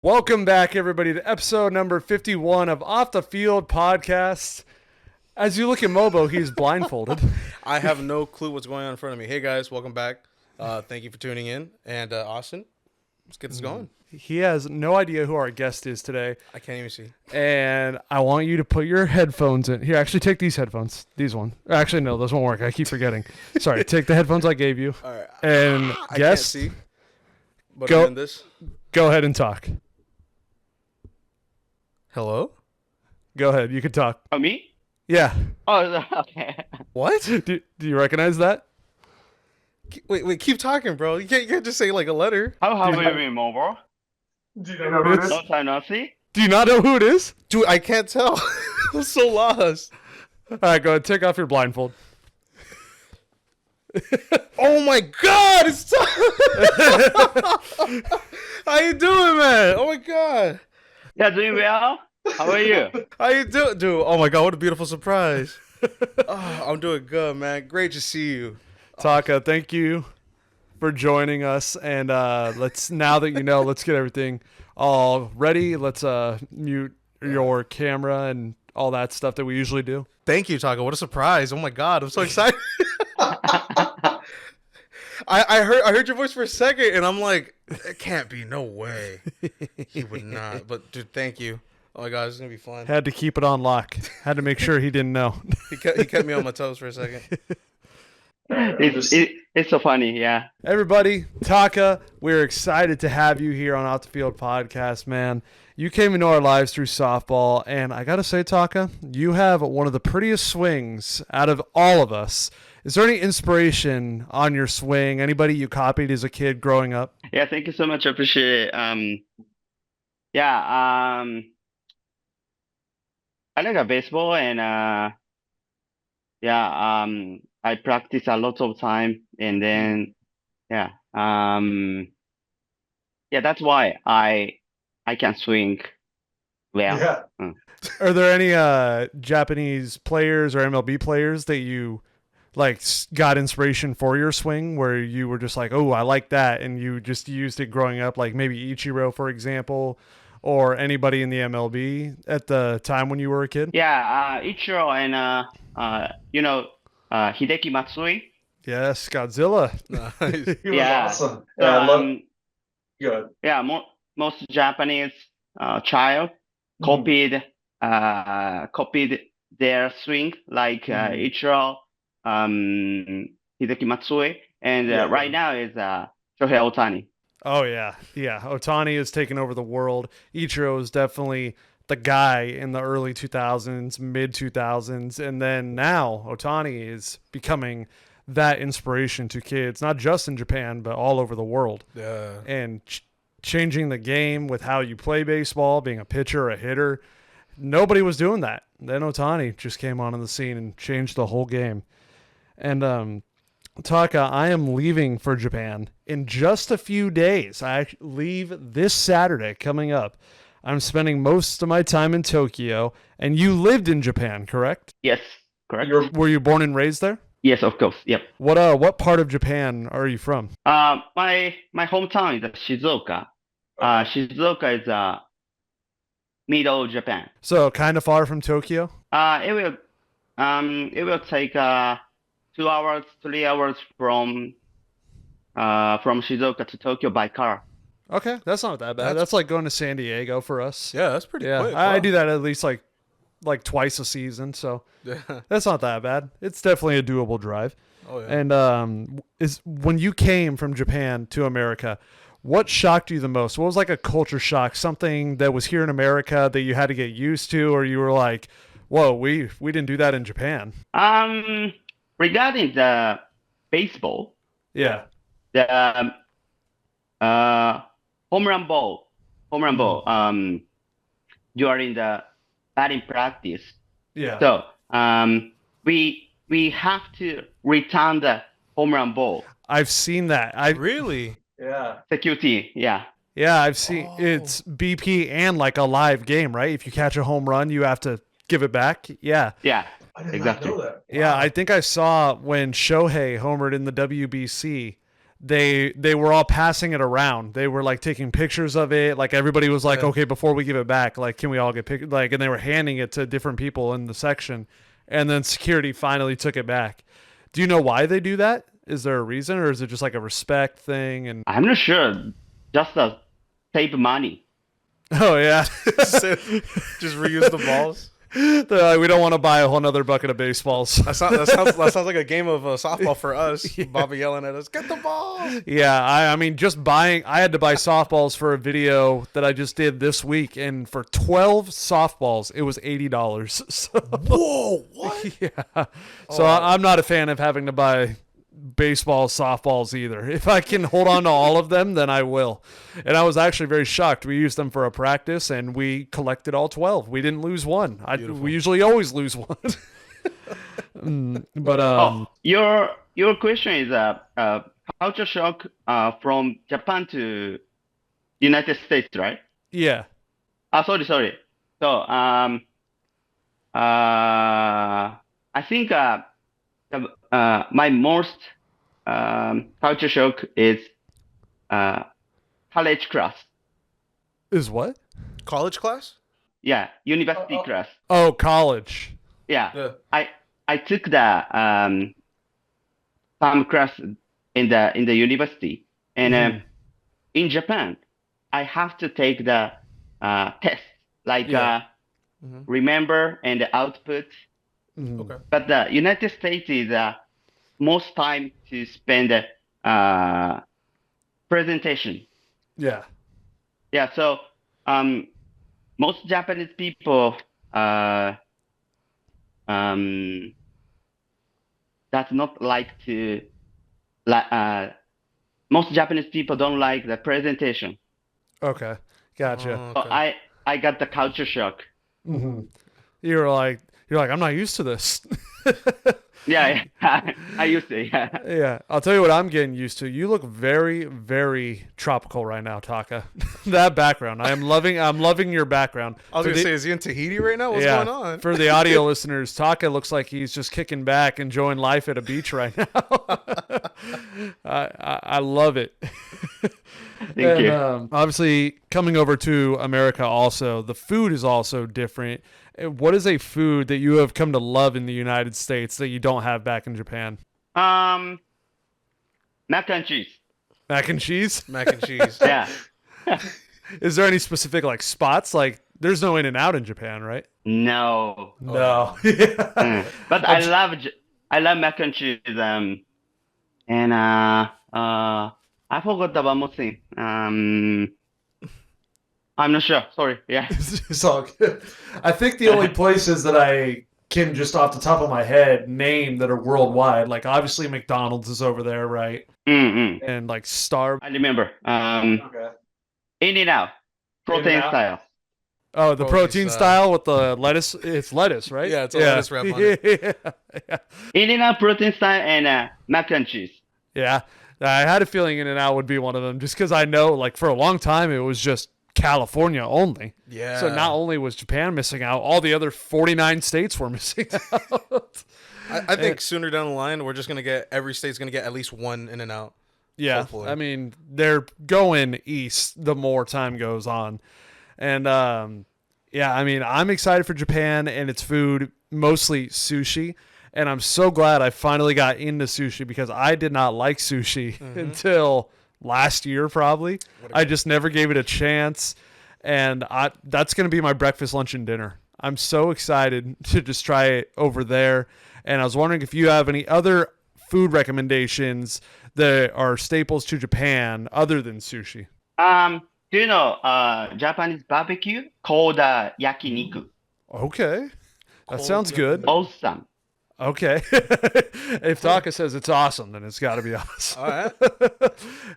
Welcome back, everybody, to episode number 51 of Off the Field Podcast. As you look at Mobo, he's blindfolded. I have no clue what's going on in front of me. Hey, guys, welcome back. Thank you for tuning in. And Austin, let's get this going. He has no idea who our guest is today. I can't even see. And I want you to put your headphones in. Here, actually, take these headphones. These one. Actually, no, those won't work. I keep forgetting. Sorry, take the headphones I gave you. All right. And I guest, can't see. But Go- I'm in this. go ahead and talk. Hello? Go ahead. You can talk. Oh, me? Yeah. Oh, okay. What? Do you recognize that? Wait, keep talking, bro. You can't just say like a letter. How have Dude, you been, Mobile? Do you know who it is? No time, no see? Do you not know who it is? Dude, I can't tell. I'm so lost. All right, go ahead. Take off your blindfold. Oh my God, it's How you doing, man? Oh my God. Yeah, doing well. How are you? How you doing, dude? Oh my God, what a beautiful surprise. Oh, I'm doing good, man. Great to see you. Taka, thank you for joining us. And now that you know, let's get everything all ready. Let's mute your camera and all that stuff that we usually do. Thank you, Taka. What a surprise. Oh my God, I'm so excited. I heard your voice for a second and I'm like, it can't be, no way. He would not. But dude, thank you. Oh my God, it's gonna be fun. Had to keep it on lock. Had to make sure he didn't know. He kept me on my toes for a second. It's so funny, yeah. Everybody, Taka, we're excited to have you here on Out the Field Podcast, man. You came into our lives through softball, and I got to say, Taka, you have one of the prettiest swings out of all of us. Is there any inspiration on your swing? Anybody you copied as a kid growing up? Yeah, thank you so much. I appreciate it. I like baseball and I practice a lot of time and then that's why I can swing well. Yeah. Are there any Japanese players or MLB players that you got inspiration for your swing where you were just like, oh, I like that, and you just used it growing up, like maybe Ichiro, for example, or anybody in the MLB at the time when you were a kid? Yeah, Ichiro and Hideki Matsui. Yes, Godzilla. Nice. He was Yeah. awesome. Yeah, I love good. Yeah, most Japanese child copied their swing like Ichiro, Hideki Matsui, and right now is Shohei Ohtani. Oh, yeah. Yeah, Otani has taken over the world. Ichiro is definitely the guy in the early 2000s, mid 2000s, and then now Otani is becoming that inspiration to kids, not just in Japan, but all over the world. Yeah. And changing the game with how you play baseball, being a pitcher, a hitter. Nobody was doing that. Then Otani just came on in the scene and changed the whole game. And Taka, I am leaving for Japan in just a few days. I leave this Saturday coming up. I'm spending most of my time in Tokyo, and you lived in Japan, correct? Yes, correct. Were you born and raised there? Yes, of course. Yep. What part of Japan are you from? My hometown is Shizuoka. Shizuoka is middle of Japan. So kind of far from Tokyo? It will take 2 hours, 3 hours from Shizuoka to Tokyo by car. Okay, that's not that bad. That's like going to San Diego for us. Yeah, that's pretty quick. I Wow. do that at least like twice a season, so Yeah. that's not that bad. It's definitely a doable drive. Oh yeah. And is when you came from Japan to America, what shocked you the most? What was like a culture shock? Something that was here in America that you had to get used to, or you were like, "Whoa, we didn't do that in Japan." Regarding the baseball, Yeah. the home run ball, during the batting practice. Yeah. So we have to return the home run ball. I've seen that. Really? Yeah. Security, yeah. Yeah, I've seen Oh. it's BP and like a live game, right? If you catch a home run, you have to give it back. Yeah. Yeah. I did Exactly. not know that. Yeah, Wow. I think I saw when Shohei homered in the WBC they were all passing it around. They were like taking pictures of it. Like everybody was like, okay, before we give it back, like, can we all get pictures? Like, and they were handing it to different people in the section. And then security finally took it back. Do you know why they do that? Is there a reason, or is it just like a respect thing? And I'm not sure. Just save money. oh yeah, Just reuse the balls. They're like, we don't want to buy a whole nother bucket of baseballs. That sounds like a game of softball for us. Yeah. Bobby yelling at us, "Get the ball!" Yeah, I mean, just buying. I had to buy softballs for a video that I just did this week, and for 12 softballs, it was $80. So, whoa, what? Yeah. So I'm not a fan of having to buy baseballs, softballs either. If I can hold on to all of them, then I will. And I was actually very shocked. We used them for a practice, and we collected all 12. We didn't lose one. We usually always lose one. But your question is culture shock from Japan to United States, right? Yeah. Sorry. So I think my most culture shock is college class. Is what? College class? Yeah, university class. Oh, college. Yeah. I took the some class in the university, and in Japan, I have to take the test like remember and output. Okay. But the United States is most time to spend presentation. Yeah. Yeah. So most Japanese people does not like to most Japanese people don't like the presentation. Okay. Gotcha. So I got the culture shock. Mm-hmm. You're like, I'm not used to this. Yeah, I used to. Yeah. Yeah, I'll tell you what I'm getting used to. You look very, very tropical right now, Taka. That background, I'm loving your background. I was gonna say, is he in Tahiti right now? What's going on? For the audio listeners, Taka looks like he's just kicking back, enjoying life at a beach right now. I love it. Thank you. Obviously, coming over to America, also the food is also different. What is a food that you have come to love in the United States that you don't have back in Japan? Mac and cheese. Mac and cheese? Mac and cheese. Yeah. Is there any specific like spots? Like, there's no In-N-Out in Japan, right? No. No. But I love mac and cheese. And I forgot about one more thing. I'm not sure. Sorry. Yeah. It's all good. I think the only places that I can just off the top of my head name that are worldwide, like obviously McDonald's is over there, right? Mm-hmm. And like Star. I remember. Okay. In-N-Out. Protein In-N-Out? style. Oh, the protein style with the lettuce. It's lettuce, right? Yeah, it's a lettuce wrap on it. Yeah. In-N-Out protein style and mac and cheese. Yeah. I had a feeling In-N-Out would be one of them just because I know, like, for a long time it was just California only. Yeah. So not only was Japan missing out, all the other 49 states were missing out. I think sooner down the line, we're just going to get, every state's going to get at least one In-N-Out. Yeah. Hopefully. I mean, they're going east the more time goes on. And, yeah, I mean, I'm excited for Japan and its food, mostly sushi. And I'm so glad I finally got into sushi because I did not like sushi until last year, probably. I just never gave it a chance. And that's going to be my breakfast, lunch, and dinner. I'm so excited to just try it over there. And I was wondering if you have any other food recommendations that are staples to Japan other than sushi. Do you know Japanese barbecue called yakiniku? Okay. That sounds good. Awesome. Okay. If Taka says it's awesome, then it's got to be awesome. All right.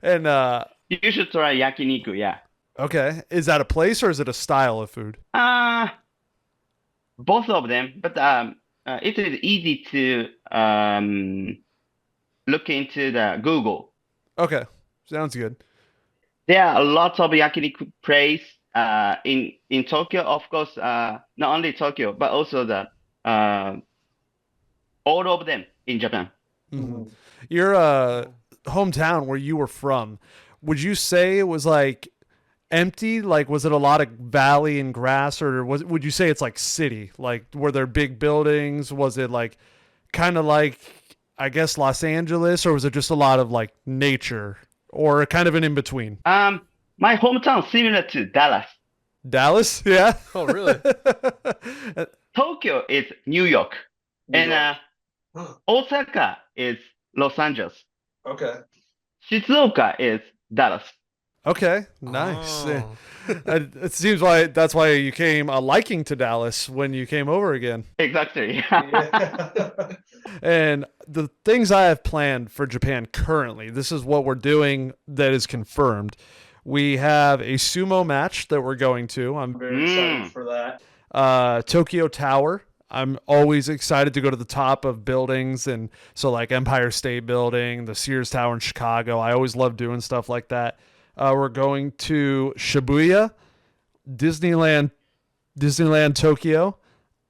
And you should try yakiniku, yeah. Okay. Is that a place or is it a style of food? Both of them, but it is easy to look into the Google. Okay. Sounds good. There are a lot of yakiniku place in Tokyo, of course, not only Tokyo, but also the all of them in Japan. Mm-hmm. You're hometown where you were from, would you say it was like empty? Like, was it a lot of valley and grass, or would you say it's like city? Like, were there big buildings? Was it like kind of like, I guess, Los Angeles, or was it just a lot of like nature, or kind of an in between? My hometown similar to Dallas. Dallas, yeah. Oh, really? Tokyo is New York, and Huh. Osaka is Los Angeles. Okay. Shizuoka is Dallas. Okay, nice. Oh. It seems like that's why you came a liking to Dallas when you came over again. Exactly. Yeah. And the things I have planned for Japan currently, this is what we're doing that is confirmed. We have a sumo match that we're going to. I'm Very excited for that. Tokyo Tower. I'm always excited to go to the top of buildings, and so like Empire State Building, the Sears Tower in Chicago. I always love doing stuff like that. We're going to Shibuya, Disneyland Tokyo,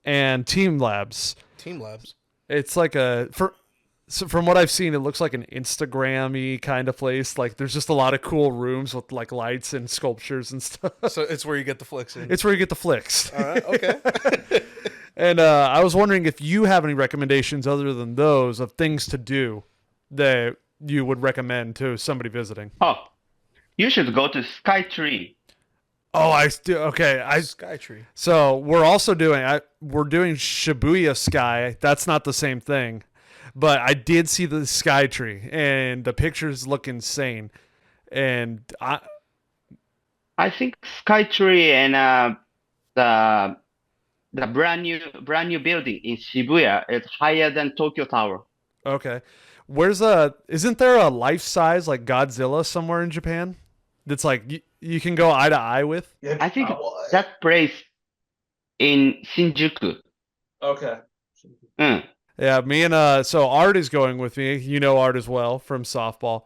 and Team Labs. Team Labs. It's like so from what I've seen, it looks like an Instagram-y kind of place. Like there's just a lot of cool rooms with like lights and sculptures and stuff. So it's where you get the flicks in. It's where you get the flicks. All right. Okay. And I was wondering if you have any recommendations other than those of things to do that you would recommend to somebody visiting. Oh, you should go to Skytree. Oh, okay. Skytree. So we're also we're doing Shibuya Sky. That's not the same thing, but I did see the Skytree, and the pictures look insane. And I think Skytree and the brand new building in Shibuya is higher than Tokyo Tower. okay, isn't there a life size like Godzilla somewhere in Japan that's like you can go eye to eye with? Yeah. I think well, that place in Shinjuku. Okay. Mm. Yeah, me and so Art is going with me. You know Art as well from softball.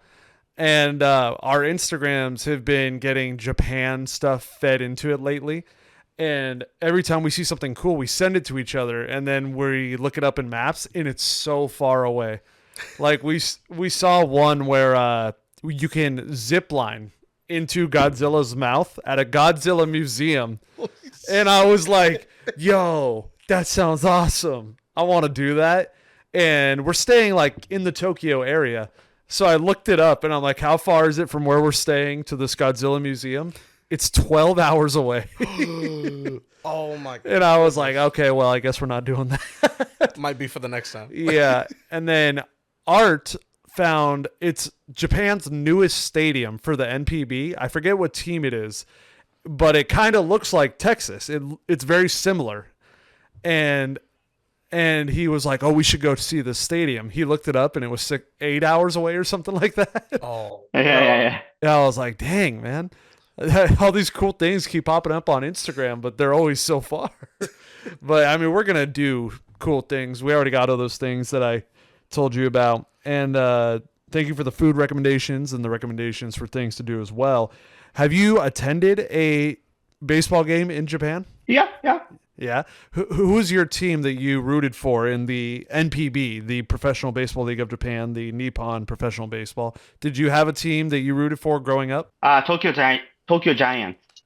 And our Instagrams have been getting Japan stuff fed into it lately. And every time we see something cool, we send it to each other, and then we look it up in maps, and it's so far away. Like we saw one where you can zip line into Godzilla's mouth at a Godzilla museum, and I was like, "Yo, that sounds awesome! I want to do that." And we're staying like in the Tokyo area, so I looked it up, and I'm like, "How far is it from where we're staying to this Godzilla museum?" It's 12 hours away. Oh my god. And I was like, okay, well, I guess we're not doing that. Might be for the next time. Yeah. And then Art found it's Japan's newest stadium for the NPB. I forget what team it is, but it kind of looks like Texas. It's very similar. And he was like, oh, we should go see this stadium. He looked it up, and it was 8 hours away or something like that. Oh. Yeah. And I was like, dang, man. All these cool things keep popping up on Instagram, but they're always so far. But I mean, we're going to do cool things. We already got all those things that I told you about. And thank you for the food recommendations and the recommendations for things to do as well. Have you attended a baseball game in Japan? Yeah. Yeah. Who was your team that you rooted for in the NPB, the Professional Baseball League of Japan, the Nippon Professional Baseball? Did you have a team that you rooted for growing up? Tokyo Giants.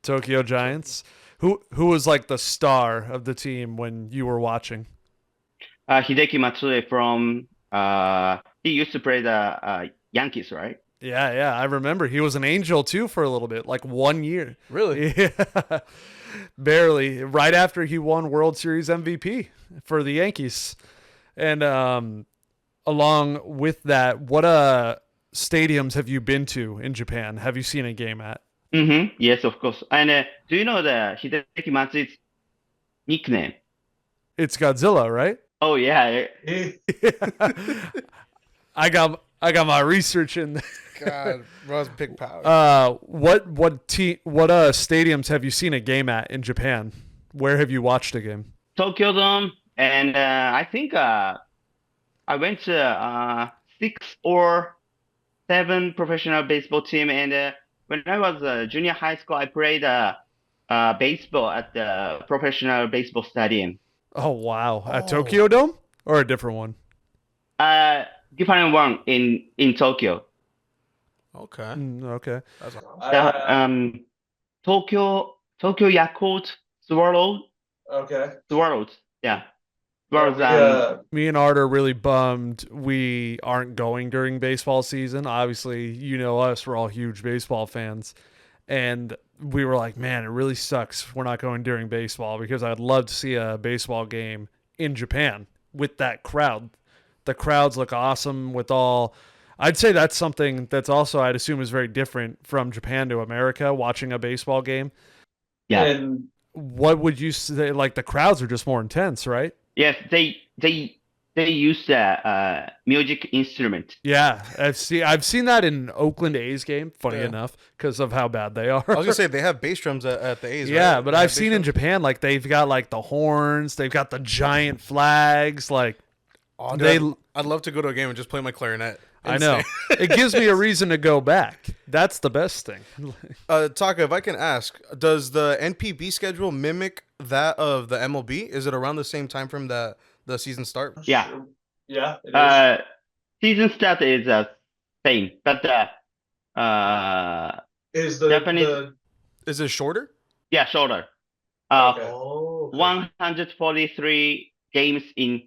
Tokyo Giants. Who was like the star of the team when you were watching? Hideki Matsue from he used to play the Yankees, right? Yeah, I remember. He was an Angel too for a little bit, like 1 year. Really? Yeah. Barely. Right after he won World Series MVP for the Yankees. And along with that, what stadiums have you been to in Japan? Have you seen a game at? Mm-hmm. Yes, of course. And do you know the Hideki Matsue's nickname? It's Godzilla, right? Oh yeah. I got my research in there. God, Ross big power. What stadiums have you seen a game at in Japan? Where have you watched a game? Tokyo Dome, and I think I went to 6 or 7 professional baseball team, and when I was junior high school, I played baseball at the professional baseball stadium. Oh wow! At Tokyo Dome or a different one? Different one in Tokyo. Okay. Okay. That's Tokyo Yakult Swallows. Okay. Swallows. Yeah. Yeah, Swallows. Me and Art are really bummed we aren't going during baseball season. Obviously, you know us, we're all huge baseball fans. And we were like, man, it really sucks we're not going during baseball because I'd love to see a baseball game in Japan with that crowd. The crowds look awesome with all. I'd say that's something that's also, I'd assume, is very different from Japan to America, watching a baseball game. Yeah. And What would you say? Like, the crowds are just more intense, right? Yes, they use music instrument. Yeah, I've seen that in Oakland A's game. Funny Yeah. enough, because of how bad they are. I was gonna say they have bass drums at the A's. Yeah, right? but They I've have seen bass in drums? Japan, like they've got like the horns, they've got the giant flags. Like Oh, they, dude, I'd love to go to a game and just play my clarinet. I know Insane. it gives me a reason to go back. That's the best thing. Taka, if I can ask, does the NPB schedule mimic that of the MLB? Is it around the same time frame that the season start? Yeah. Yeah. It is. Season start is same, but Is the Japanese- Is it shorter? yeah, shorter. okay. 143 games in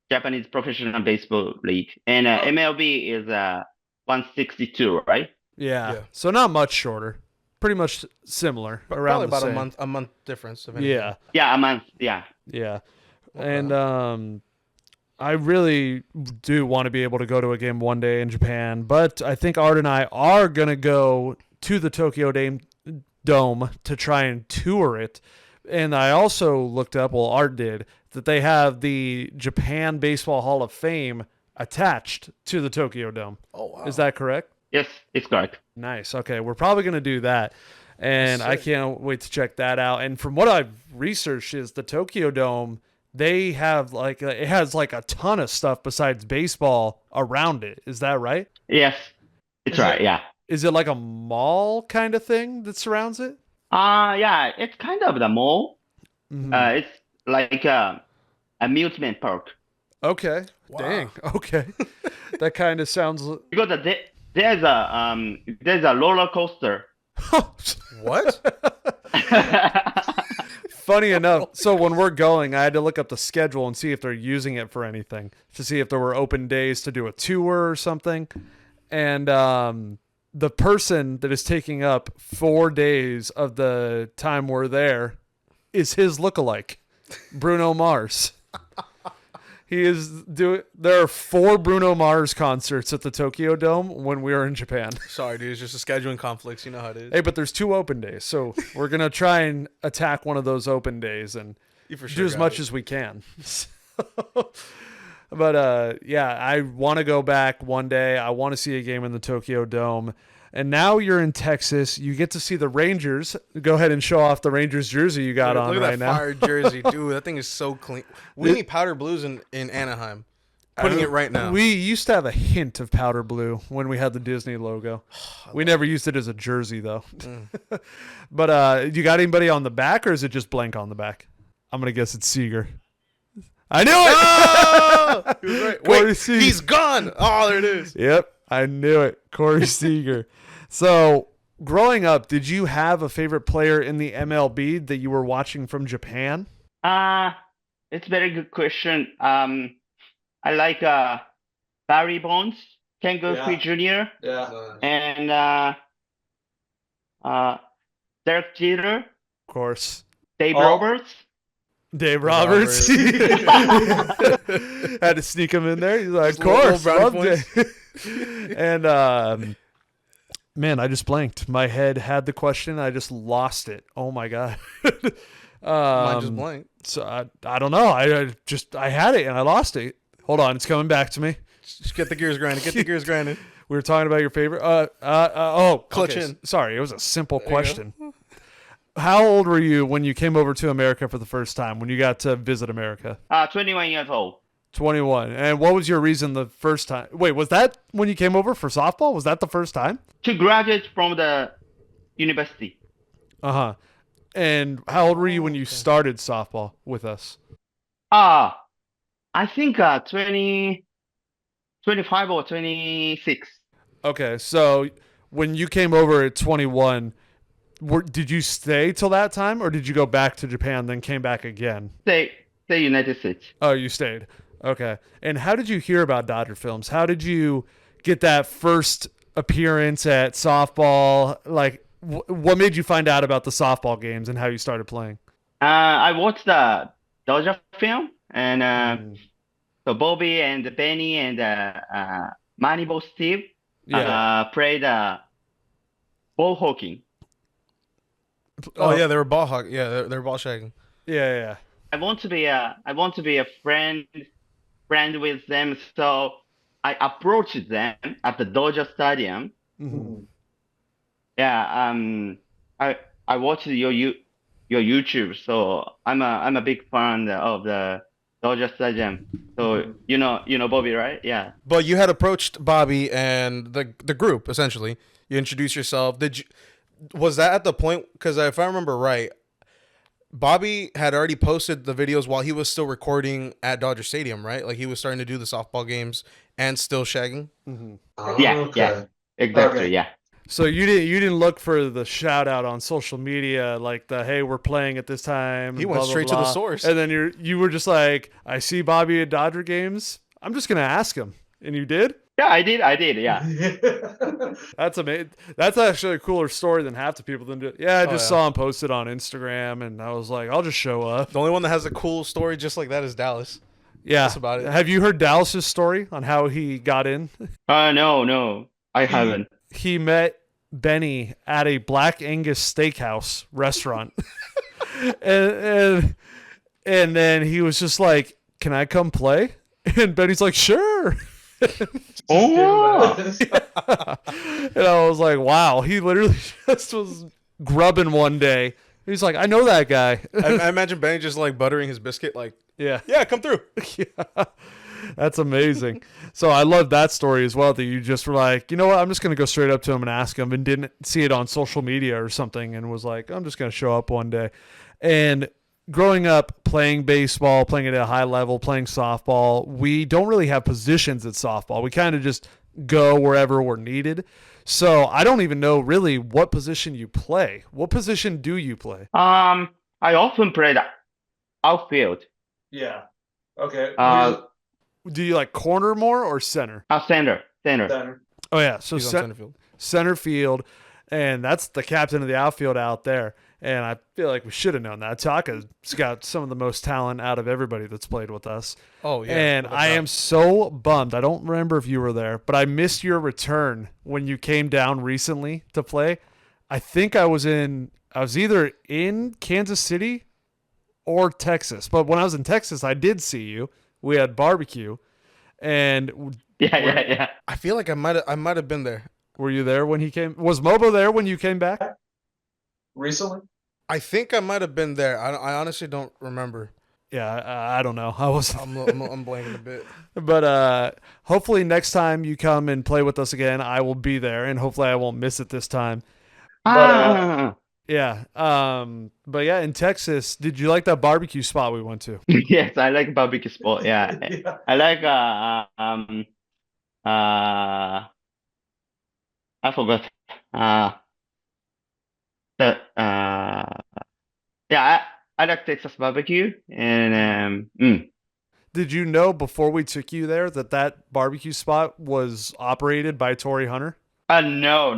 Japanese Professional Baseball League, and MLB is 162, right? Yeah. Yeah. So not much shorter. Pretty much similar. Around Probably the about same. a month difference. If anything. Yeah. Yeah, a month. Yeah. Yeah. Okay. And I really do want to be able to go to a game one day in Japan, but I think Art and I are going to go to the Tokyo Dome to try and tour it. And I also looked up, well, Art did, that they have the Japan Baseball Hall of Fame attached to the Tokyo Dome. Oh wow. Is that correct? Yes, it's correct. Nice. Okay, we're probably going to do that. And I Sick. can't wait to check that out. And from what I've researched is the Tokyo Dome, they have like it has like a ton of stuff besides baseball around it. Is that right? Yes, it's Is right. it- Yeah. Is it like a mall kind of thing that surrounds it? Yeah, it's kind of the mall. Mhm. It's like amusement park Okay. Wow. Dang. Okay. That kind of sounds. because there's a roller coaster. What? Funny enough, so when we're going, I had to look up the schedule and see if they're using it for anything, to see if there were open days to do a tour or something. And the person that is taking up 4 days of the time we're there is his lookalike, Bruno Mars. There are 4 Bruno Mars concerts at the Tokyo Dome when we were in Japan. Sorry, dude. It's just a scheduling conflicts. You know how it is. Hey, but there's 2 open days, so we're gonna try and attack one of those open days and You for do sure as got much it. as we can. But yeah, I want to go back one day. I want to see a game in the Tokyo Dome. And now you're in Texas. You get to see the Rangers. Go ahead and show off the Rangers jersey you got on Look at right that now. fire jersey, dude. That thing is so clean. We need powder blues in Anaheim. Putting it right now. We used to have a hint of powder blue when we had the Disney logo. We never used it as a jersey though. But you got anybody on the back, or is it just blank on the back? I'm gonna guess it's Seager. I knew it. Oh! He was right. Corey Wait, Seager. he's gone. Oh, there it is. Yep, I knew it. Corey Seager. So, growing up, did you have a favorite player in the MLB that you were watching from Japan? It's a very good question. I like Barry Bonds, Ken Griffey Jr., Yeah. and Derek Jeter, Of course. Dave Oh. Roberts. Dave Roberts. Had to sneak him in there. He's like, of Just little course. brownie Love points. Dave. And, man, I just blanked. My head had the question. I just lost it. Oh, my God. Mine just blank. So I don't know. I had it and I lost it. Hold on. It's coming back to me. Just get the gears grinding. Get the gears grinding. We were talking about your favorite. Clutch okay. in. Sorry, it was a simple There you go. question. How old were you when you came over to America for the first time? When you got to visit America? 21 years old. 21. And what was your reason the first time? Wait, was that when you came over for softball? Was that the first time? To graduate from the university. Uh-huh. And how old were you when you started softball with us? I think 25 or 26. Okay, so when you came over at 21, did you stay till that time, or did you go back to Japan then came back again? Stay United States. Oh, you stayed. Okay. And how did you hear about Dodger Films? How did you get that first appearance at softball? Like, what made you find out about the softball games and how you started playing? I watched the Dodger film, and so Bobby and Benny and Moneyball Steve played ball hawking. Oh yeah, they were ball hog. Yeah, they were ball shagging. Yeah. I want to be a friend with them, so I approached them at the Dodger Stadium. Mm-hmm. Yeah, I watched your YouTube, so I'm a big fan of the Dodger Stadium. So you know Bobby, right? Yeah. But you had approached Bobby and the group essentially. You introduced yourself. Was that at the point? Because if I remember right, Bobby had already posted the videos while he was still recording at Dodger Stadium, right? Like he was starting to do the softball games and still shagging. Mm-hmm. Oh, Yeah, okay. yeah, exactly, Okay. yeah. So you didn't look for the shout out on social media like the hey, we're playing at this time. He blah, went blah, straight to the blah. source. And then you were just like, I see Bobby at Dodger games. I'm just gonna ask him. And you did? Yeah, I did, yeah. That's amazing. That's actually a cooler story than half the people than do. Yeah, I just saw him posted on Instagram, and I was like, I'll just show up. The only one that has a cool story just like that is Dallas. Yeah, That's about it. Have you heard Dallas's story on how he got in? No, I haven't. He met Benny at a Black Angus Steakhouse restaurant, and then he was just like, "Can I come play?" And Benny's like, "Sure." Oh, And I was like, wow, he literally just was grubbing one day. He's like, I know that guy. I imagine Benny just like buttering his biscuit, like, Yeah. yeah, come through. Yeah. That's amazing. So I love that story as well, that you just were like, you know what, I'm just going to go straight up to him and ask him, and didn't see it on social media or something, and was like, I'm just going to show up one day. And growing up playing baseball, playing at a high level, playing softball, we don't really have positions at softball. We kind of just go wherever we're needed. So I don't even know really what position you play. What position do you play? I often play the outfield. Yeah. Okay. Do you like corner more or center? Center. Center. Oh, yeah. So He's on center field. center field, and that's the captain of the outfield out there. And I feel like we should have known that. Taka's got some of the most talent out of everybody that's played with us. Oh, yeah. And I am so bummed. I don't remember if you were there, but I missed your return when you came down recently to play. I think I was either in Kansas City or Texas. But when I was in Texas, I did see you. We had barbecue. And Yeah. I feel like I might have been there. were you there when he came? Was Mobo there when you came back? Recently? I think I might have been there. I honestly don't remember. Yeah, I don't know. I was, I'm blanking a bit. but hopefully next time you come and play with us again, I will be there, and hopefully I won't miss it this time. Yeah. But yeah, in Texas, did you like that barbecue spot we went to? Yes, I like barbecue spot. Yeah. Yeah. I like I forgot. Yeah, I like Texas barbecue, and Did you know before we took you there that barbecue spot was operated by Tory Hunter? no.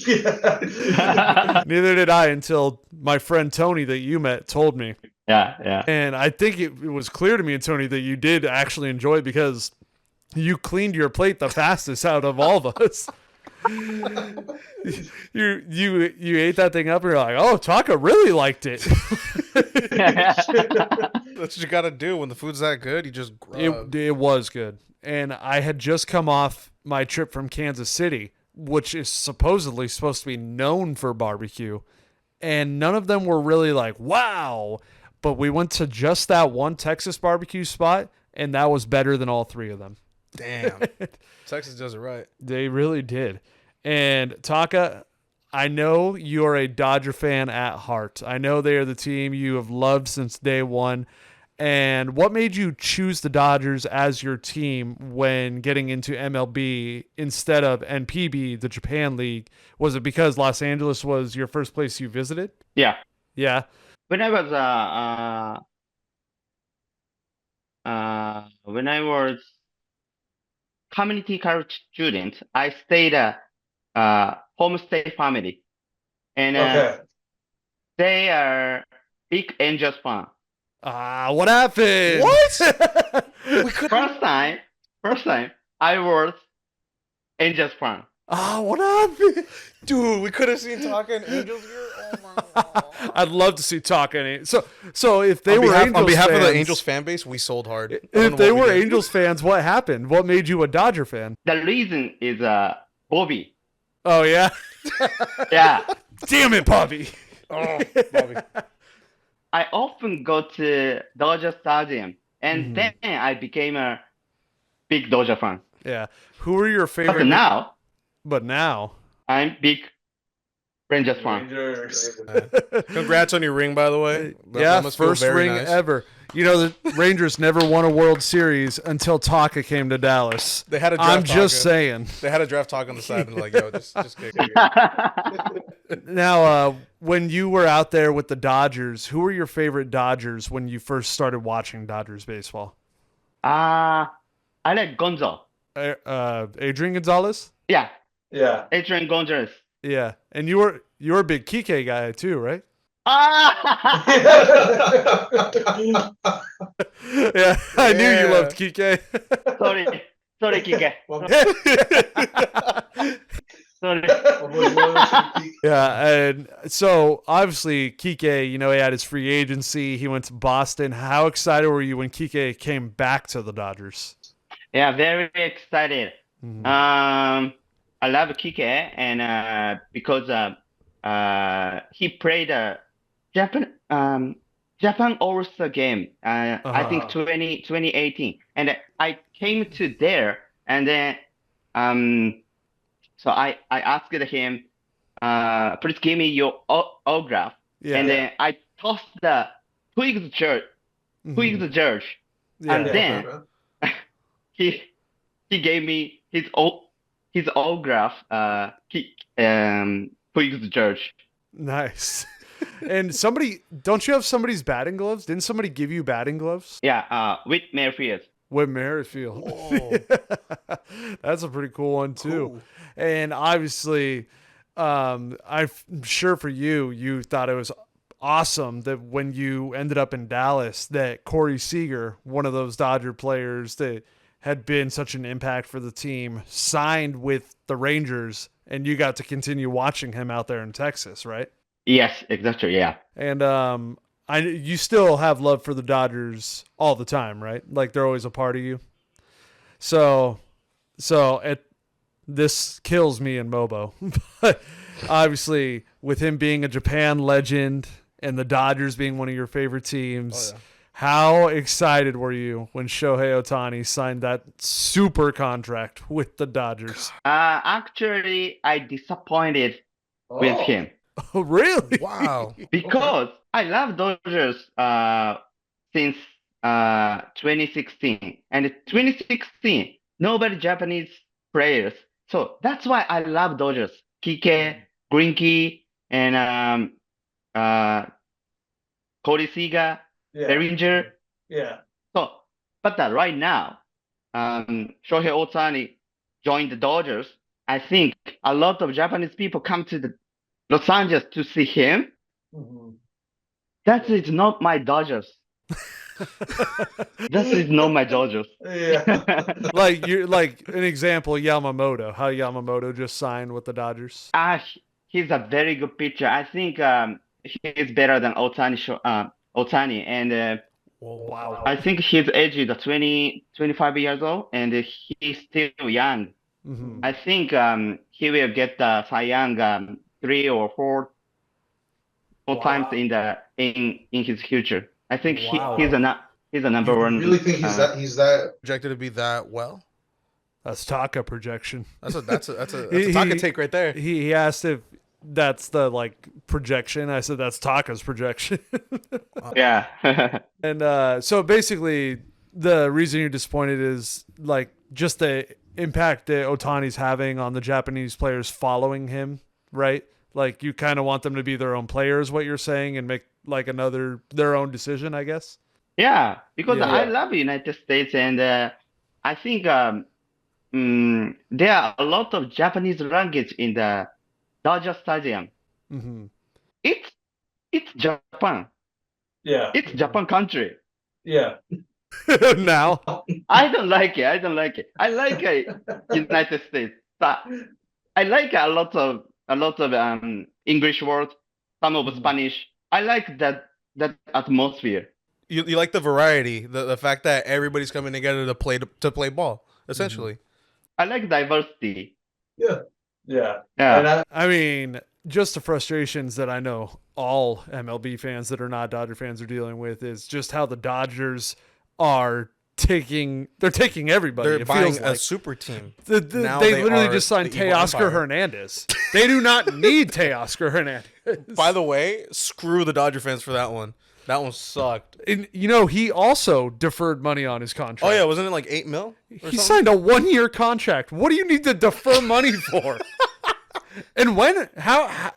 Yeah. Neither did I until my friend Tony that you met told me. Yeah. And I think it was clear to me and Tony that you did actually enjoy it because you cleaned your plate the fastest out of all of us. You ate that thing up and you're like, oh, Taka really liked it. That's what you gotta do when the food's that good. You just grub. It was good. And I had just come off my trip from Kansas City, which is supposedly supposed to be known for barbecue. And none of them were really like, wow. But we went to just that one Texas barbecue spot, and that was better than all three of them. Damn. Texas does it right. They really did. And Taka, I know you are a Dodger fan at heart. I know they are the team you have loved since day one. And what made you choose the Dodgers as your team when getting into MLB instead of NPB, the Japan League? Was it because Los Angeles was your first place you visited? Yeah. Yeah. When I was community college student, I stayed a homestay family, and Okay. they are big Angels fan. What happened? What? We could. First time I was Angels fan. What happened? Dude, we could have seen Taka and Angels here. Oh my god. I'd love to see Taka. So if they were Angels on behalf of the fans- Angels fan base, we sold hard. I don't If know they what we were did. Angels fans, what happened? What made you a Dodger fan? The reason is Bobby. Oh yeah. Yeah. Damn it, Bobby. Oh, Bobby. I often go to Dodger Stadium, and then I became a big Dodger fan. Yeah. Who are your favorite? But now I'm big Rangers fan. Rangers. Congrats on your ring, by the way. Yeah, That must feel first very ring nice. ever. You know, the Rangers never won a World Series until Taka came to Dallas. They had a draft I'm just Taka. saying. They had a draft talk on the side and like, yo, just kick it. Now, when you were out there with the Dodgers, who were your favorite Dodgers when you first started watching Dodgers baseball? I like Gonzo. Adrian Gonzalez? Yeah, Yeah. Adrian Gonzalez. Yeah. And you were a big Kike guy too, right? Ah! Yeah, I knew you Yeah. loved Kike. Sorry, Kike. Sorry. Yeah, and so obviously Kike, you know, he had his free agency. He went to Boston. How excited were you when Kike came back to the Dodgers? Yeah, very excited. Mhm. I love Kike, and because he played a Japan All-Star game. I think 2018, and I came to there, and then so I asked him, please give me your autograph, Yeah. and then I tossed the Twiggs jersey, Yeah. and then he gave me his autograph, Twiggs jersey. Nice. And don't you have somebody's batting gloves? Didn't somebody give you batting gloves? Yeah, with Merrifield. Whit Merrifield. Whoa. That's a pretty cool one too. Cool. And obviously, I'm sure for you thought it was awesome that when you ended up in Dallas, that Corey Seager, one of those Dodger players that had been such an impact for the team, signed with the Rangers, and you got to continue watching him out there in Texas, right? Yes, exactly. Yeah. And you still have love for the Dodgers all the time, right? Like they're always a part of you. So this kills me and Mobo, but obviously with him being a Japan legend and the Dodgers being one of your favorite teams, Oh, yeah. how excited were you when Shohei Ohtani signed that super contract with the Dodgers? Actually, I disappointed with him Oh, really? Wow. because I love Dodgers since 2016, and 2016 nobody Japanese players, so that's why I love Dodgers. Kike, Greinke, and Corey Seager, Yeah. Bellinger. Yeah. So, but right now, Shohei Ohtani joined the Dodgers. I think a lot of Japanese people come to the Los Angeles to see him. Mhm. That is not my Dodgers. That is not my Dodgers. Yeah. Like an example, Yamamoto, how Yamamoto just signed with the Dodgers. He's a very good pitcher. I think he is better than Otani, and Wow. I think his age is 25 years old, and he's still young. Mhm. I think he will get the Cy Young 3 or 4 times in his future. I think Wow. he's a number one. Really think he's that Projected to be that well? That's Taka projection. That's a He- Taka he- take right there. He asked if that's the like projection. I said that's Taka's projection. Yeah. And so basically, the reason you're disappointed is like just the impact that Otani's having on the Japanese players following him, right? Like you kind of want them to be their own players, what you're saying, and make like their own decision, I guess. Yeah, because Yeah. I love United States, and I think there are a lot of Japanese language in the Dodger Stadium. Mm-hmm. It's Japan. Yeah. It's Japan country. Yeah. Now, I don't like it. I don't like it. I like United States, but I like a lot of English words, some of Spanish. I like that atmosphere. You like the variety, the fact that everybody's coming together to play ball, essentially. I like diversity. Yeah. Yeah. Yeah. And I mean, just the frustrations that I know all MLB fans that are not Dodger fans are dealing with is just how the Dodgers are taking everybody. They're It buying feels a like super team. they they literally are just signed the evil Teoscar empire. Hernandez. They do not need Teoscar Hernandez. By the way, screw the Dodger fans for that one. That one sucked. And, he also deferred money on his contract. Oh yeah, wasn't it like $8 million? He signed a 1-year contract. What do you need to defer money for? And when? How?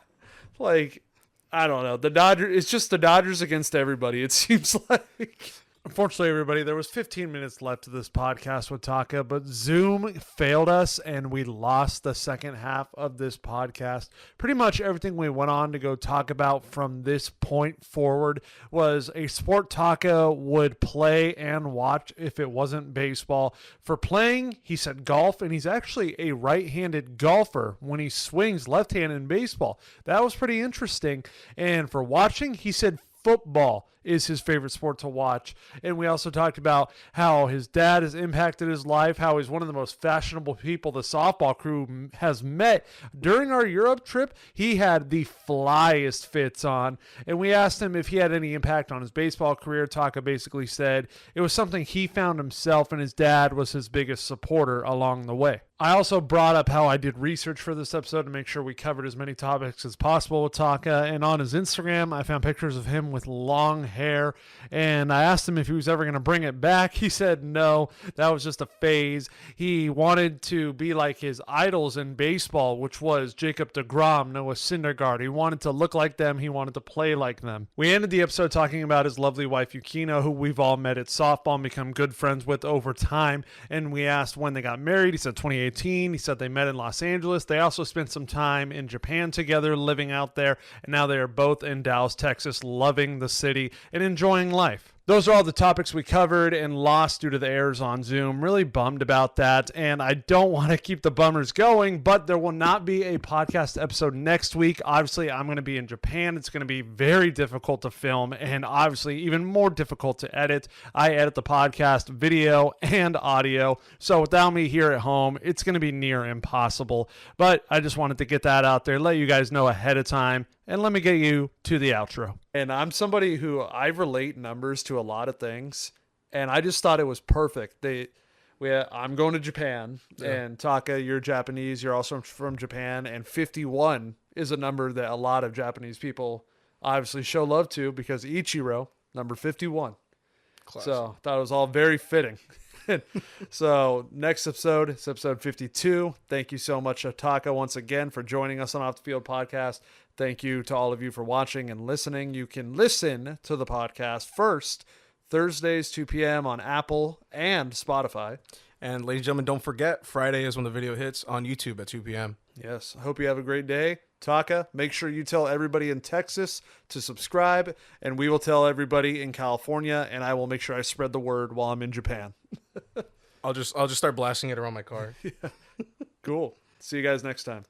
Like, I don't know. The Dodgers. It's just the Dodgers against everybody. It seems like. Unfortunately, everybody, there was 15 minutes left of this podcast with Taka, but Zoom failed us and we lost the second half of this podcast. Pretty much everything we went on to go talk about from this point forward was a sport Taka would play and watch if it wasn't baseball. For playing, he said golf, and he's actually a right-handed golfer when he swings left-handed in baseball. That was pretty interesting. And for watching, he said football is his favorite sport to watch. And we also talked about how his dad has impacted his life, how he's one of the most fashionable people the softball crew has met. During our Europe trip, he had the flyest fits on. And we asked him if he had any impact on his baseball career. Taka basically said it was something he found himself, and his dad was his biggest supporter along the way. I also brought up how I did research for this episode to make sure we covered as many topics as possible with Taka. And on his Instagram, I found pictures of him with long hair. And I asked him if he was ever going to bring it back. He said no, that was just a phase. He wanted to be like his idols in baseball, which was Jacob deGrom, Noah Syndergaard. He wanted to look like them. He wanted to play like them. We ended the episode talking about his lovely wife, Yukino, who we've all met at softball and become good friends with over time. And we asked when they got married. He said 2018. He said they met in Los Angeles. They also spent some time in Japan together, living out there, and now they are both in Dallas, Texas, loving the city and enjoying life. Those are all the topics we covered and lost due to the errors on Zoom. Really bummed about that, and I don't want to keep the bummers going, but there will not be a podcast episode next week. Obviously, I'm going to be in Japan. It's going to be very difficult to film and obviously even more difficult to edit. I edit the podcast video and audio, so without me here at home, it's going to be near impossible, but I just wanted to get that out there, let you guys know ahead of time. And let me get you to the outro. And I'm somebody who I relate numbers to a lot of things, and I just thought it was perfect. I'm going to Japan, and Taka, you're Japanese. You're also from Japan, and 51 is a number that a lot of Japanese people obviously show love to because Ichiro, number 51. Classic. So I thought it was all very fitting. So next episode, it's episode 52. Thank you so much, Taka, once again for joining us on Off the Field Podcast. Thank you to all of you for watching and listening. You can listen to the podcast first Thursdays, 2 p.m. on Apple and Spotify. And ladies and gentlemen, don't forget, Friday is when the video hits on YouTube at 2 p.m. Yes. I hope you have a great day. Taka, make sure you tell everybody in Texas to subscribe, and we will tell everybody in California, and I will make sure I spread the word while I'm in Japan. I'll just start blasting it around my car. Cool. See you guys next time.